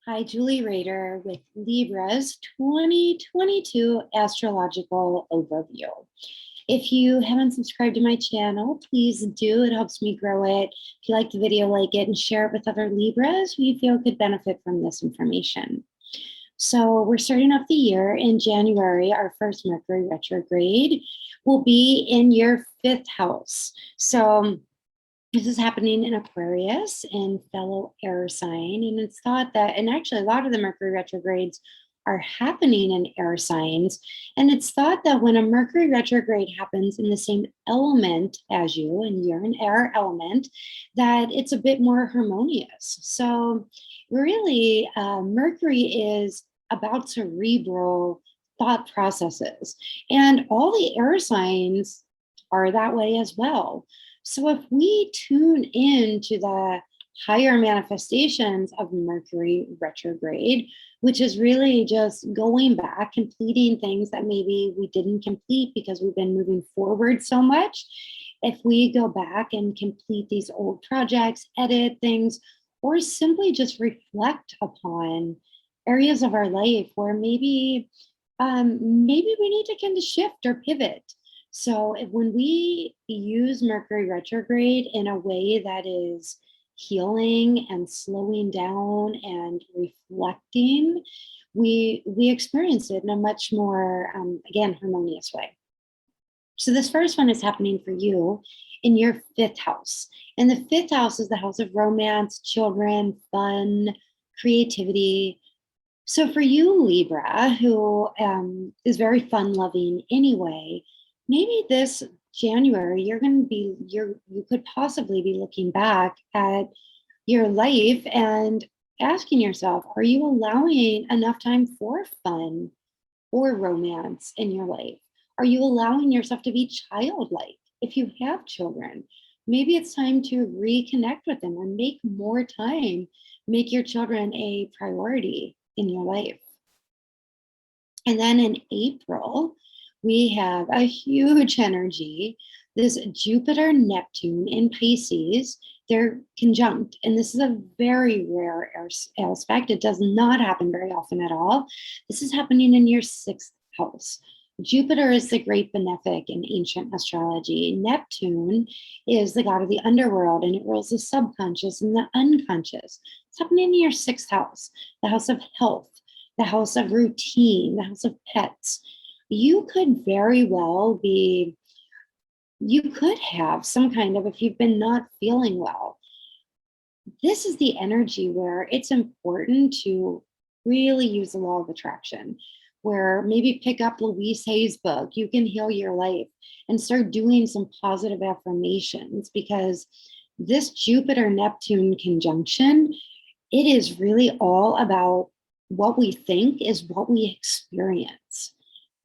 Hi, Julie Rader with Libra's 2022 Astrological Overview. If you haven't subscribed to my channel, please do. It helps me grow it. If you like the video, like it and share it with other Libras who you feel could benefit from this information. So we're starting off the year in January. Our first Mercury retrograde will be in your 5th house. So this is happening in Aquarius and fellow air sign. And it's thought that, and actually a lot of the Mercury retrogrades are happening in air signs. And it's thought that when a Mercury retrograde happens in the same element as you, and you're an air element, that it's a bit more harmonious. So really, Mercury is about cerebral thought processes. And all the air signs are that way as well. So if we tune into the higher manifestations of Mercury retrograde, which is really just going back, completing things that maybe we didn't complete because we've been moving forward so much. If we go back and complete these old projects, edit things, or simply just reflect upon areas of our life where maybe we need to kind of shift or pivot. So when we use Mercury retrograde in a way that is healing and slowing down and reflecting, we experience it in a much more, again, harmonious way. So this first one is happening for you in your 5th house. And the 5th house is the house of romance, children, fun, creativity. So for you, Libra, who is very fun-loving anyway, maybe this January, you could possibly be looking back at your life and asking yourself, are you allowing enough time for fun or romance in your life? Are you allowing yourself to be childlike if you have children? Maybe it's time to reconnect with them and make more time, make your children a priority in your life. And then in April, we have a huge energy, this Jupiter Neptune in Pisces. They're conjunct, and this is a very rare aspect. It does not happen very often at all. This is happening in your 6th house. Jupiter is the great benefic in ancient astrology. Neptune is the god of the underworld, and it rules the subconscious and the unconscious. It's happening in your 6th house, the house of health, the house of routine, the house of pets. You could very well be, you could have some kind of, if you've been not feeling well, this is the energy where it's important to really use the law of attraction, where maybe pick up Louise Hay's book, You Can Heal Your Life, and start doing some positive affirmations, because this Jupiter-Neptune conjunction, it is really all about what we think is what we experience.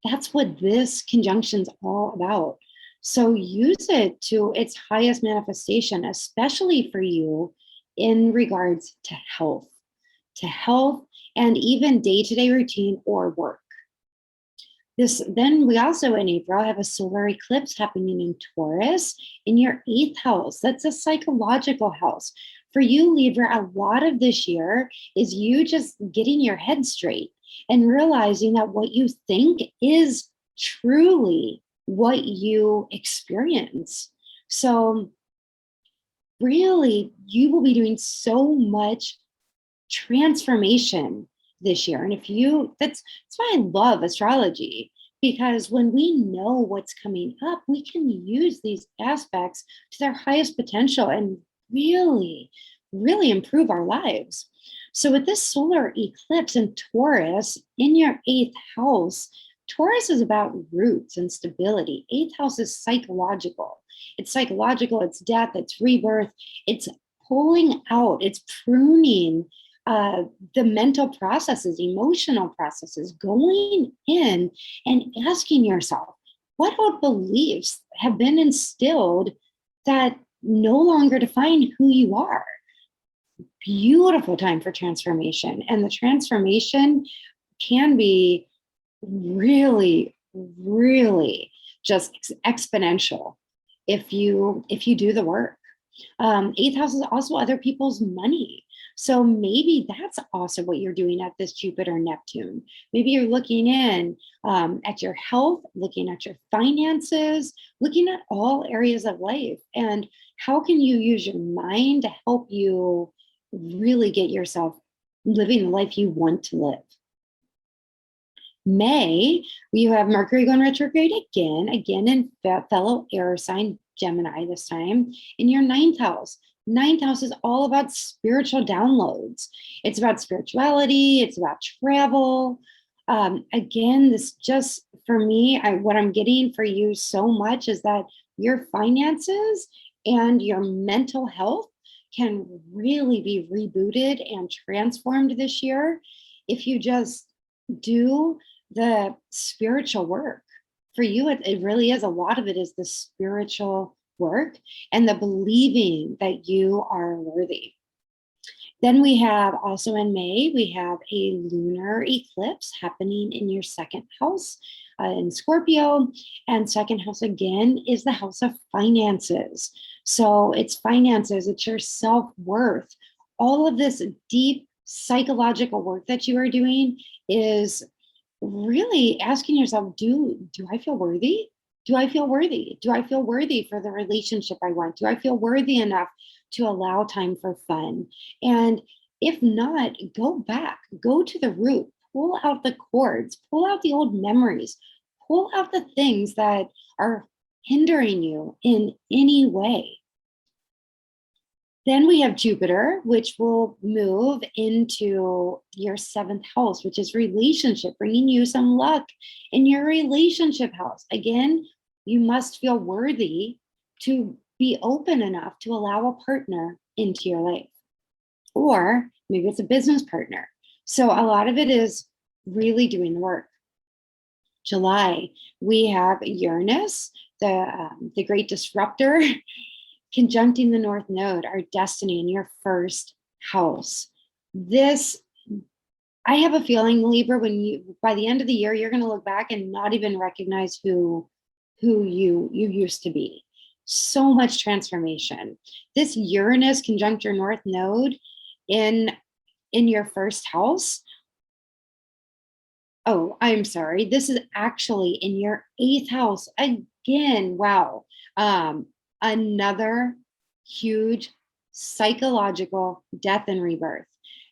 That's what this conjunction is all about. So use it to its highest manifestation, especially for you in regards to health and even day-to-day routine or work. Then we also in April have a solar eclipse happening in Taurus in your 8th house. That's a psychological house. For you, Libra, a lot of this year is you just getting your head straight and realizing that what you think is truly what you experience. So really, you will be doing so much transformation this year. And that's why I love astrology, because when we know what's coming up, we can use these aspects to their highest potential and really, really improve our lives. So with this solar eclipse in Taurus in your 8th house, Taurus is about roots and stability. 8th house is psychological. It's psychological, it's death, it's rebirth, it's pulling out, it's pruning the mental processes, emotional processes, going in and asking yourself, what old beliefs have been instilled that no longer define who you are? Beautiful time for transformation. And the transformation can be really, really just exponential if you do the work. 8th house is also other people's money. So maybe that's also what you're doing at this Jupiter Neptune. Maybe you're looking in at your health, looking at your finances, looking at all areas of life. And how can you use your mind to help you really get yourself living the life you want to live? May, you have Mercury going retrograde again in fellow air sign Gemini this time in your ninth house. Ninth house is all about spiritual downloads. It's about spirituality. It's about travel. Again, this just for me, what I'm getting for you so much is that your finances and your mental health can really be rebooted and transformed this year if you just do the spiritual work. For you, it really is, a lot of it is the spiritual work and the believing that you are worthy. Then we have also in May, we have a lunar eclipse happening in your second house in Scorpio. And second house again is the house of finances. So it's finances, it's your self-worth. All of this deep psychological work that you are doing is really asking yourself, do I feel worthy? Do I feel worthy? Do I feel worthy for the relationship I want? Do I feel worthy enough to allow time for fun? And if not, go back, go to the root, pull out the cords, pull out the old memories, pull out the things that are hindering you in any way. Then we have Jupiter, which will move into your seventh house, which is relationship, bringing you some luck in your relationship house. Again, you must feel worthy to be open enough to allow a partner into your life. Or maybe it's a business partner. So a lot of it is really doing the work. July, we have Uranus, the great disruptor, conjuncting the North Node, our destiny in your first house. This, I have a feeling, Libra, by the end of the year, you're going to look back and not even recognize who you used to be. So much transformation. This Uranus conjunct your North Node in your first house. Oh, I'm sorry. This is actually in your eighth house again. Wow. Another huge psychological death and rebirth.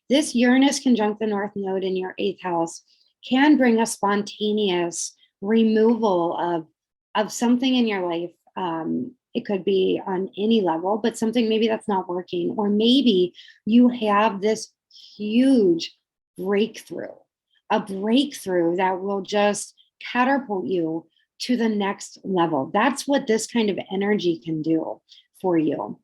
This Uranus conjunct the North Node in your eighth house can bring a spontaneous removal of something in your life. It could be on any level, but something maybe that's not working, or maybe you have this huge breakthrough, a breakthrough that will just catapult you to the next level. That's what this kind of energy can do for you.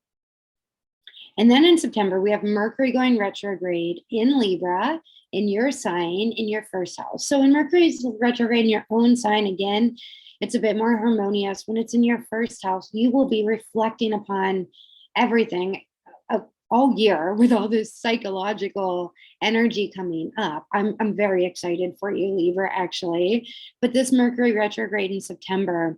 And then in September, we have Mercury going retrograde in Libra, in your sign, in your first house. So when Mercury's retrograde in your own sign, again, it's a bit more harmonious. When it's in your first house, you will be reflecting upon everything all year with all this psychological energy coming up. I'm very excited for you, Libra, actually. But this Mercury retrograde in September,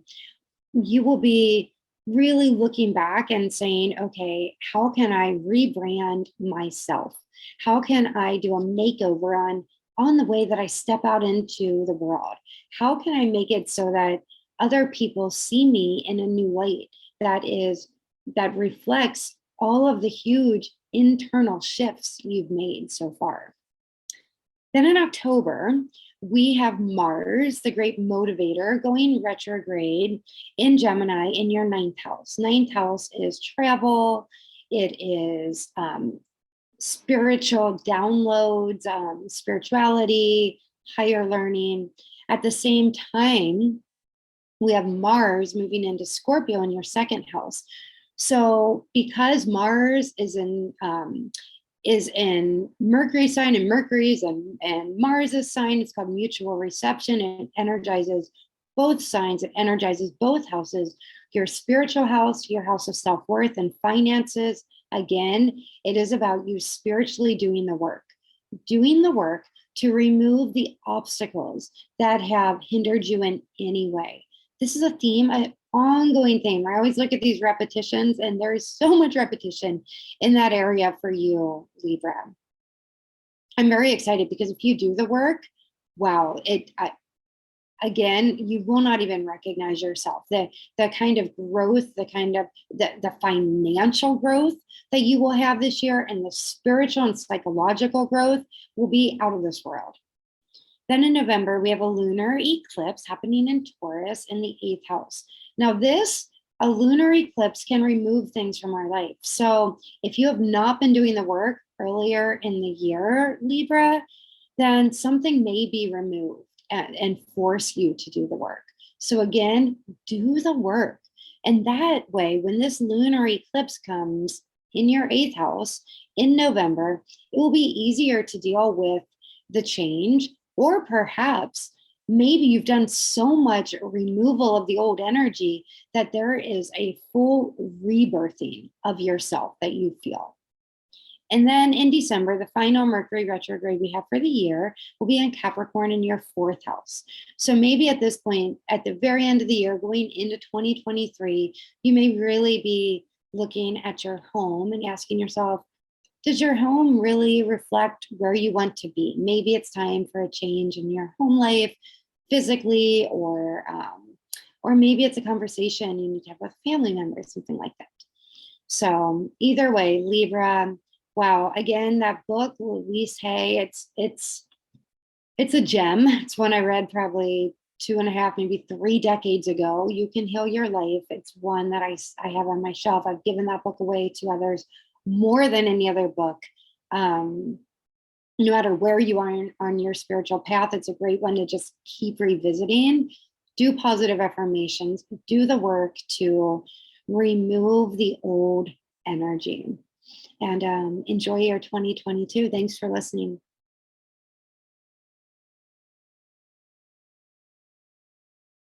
you will be really looking back and saying, okay, how can I rebrand myself? How can I do a makeover on the way that I step out into the world? How can I make it so that other people see me in a new light that reflects all of the huge internal shifts you've made so far? Then in October, we have Mars, the great motivator, going retrograde in Gemini in your ninth house. Ninth house is travel. It is spiritual downloads, spirituality, higher learning. At the same time, we have Mars moving into Scorpio in your second house. So because Mars is in Mercury sign, and Mercury's and Mars's sign, it's called mutual reception. It energizes both signs. It energizes both houses, your spiritual house, your house of self-worth and finances. Again, it is about you spiritually doing the work to remove the obstacles that have hindered you in any way. This is a theme ongoing theme. I always look at these repetitions, and there is so much repetition in that area for you, Libra. I'm very excited because if you do the work, wow, again, you will not even recognize yourself. The kind of growth, the kind of the financial growth that you will have this year, and the spiritual and psychological growth will be out of this world. Then in November, we have a lunar eclipse happening in Taurus in the 8th house. Now, a lunar eclipse can remove things from our life. So if you have not been doing the work earlier in the year, Libra, then something may be removed and force you to do the work. So again, do the work. And that way, when this lunar eclipse comes in your 8th house in November, it will be easier to deal with the change. Or perhaps maybe you've done so much removal of the old energy that there is a full rebirthing of yourself that you feel. And then in December, the final Mercury retrograde we have for the year will be in Capricorn in your 4th house. So maybe at this point, at the very end of the year, going into 2023, you may really be looking at your home and asking yourself, does your home really reflect where you want to be? Maybe it's time for a change in your home life physically, or maybe it's a conversation you need to have with family members, something like that. So either way, Libra, wow, again, that book, Louise Hay, it's a gem. It's one I read probably 2.5, maybe 3 decades ago. You Can Heal Your Life. It's one that I have on my shelf. I've given that book away to others more than any other book. No matter where you are on your spiritual path, it's a great one to just keep revisiting. Do positive affirmations, do the work to remove the old energy, and enjoy your 2022. Thanks for listening.